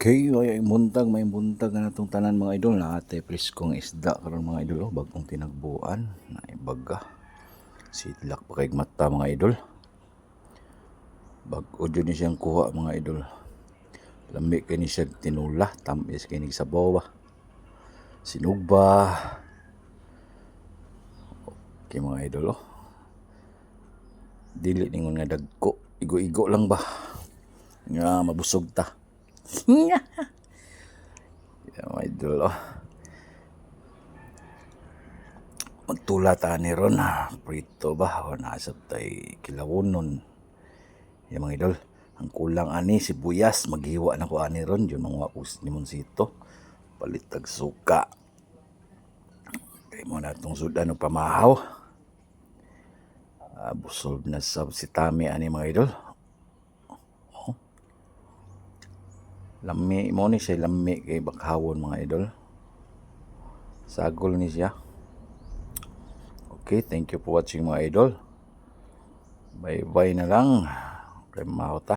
Okay, ay may buntag na itong tanan mga idol na ate kong isda karon mga idol, bagong tinagbuan na ibaga sidlak pa kay mata mga idol, bag-o jud ni siyang kuha mga idol, lami kay ni siya tinula, tamis kay ni sabaw ba sinugba. Okay mga idol, dili ningon nga dagko, igo-igo lang ba nga mabusog ta. Mga idol, magtula ta ni ron prito ba o nasab tay kilawonon. Yan mga idol, ang kulang ani sibuyas, maghiwa na ko ani ron yun mga limonsito palit tag suka kay mo na itong sudan o pamahaw. Busog na sab si Tami ani mga idol. Lami mo ni siya, lami kay bakhawon mga idol, sagol ni siya. Okay, thank you for watching mga idol. Bye bye na lang kay mahota.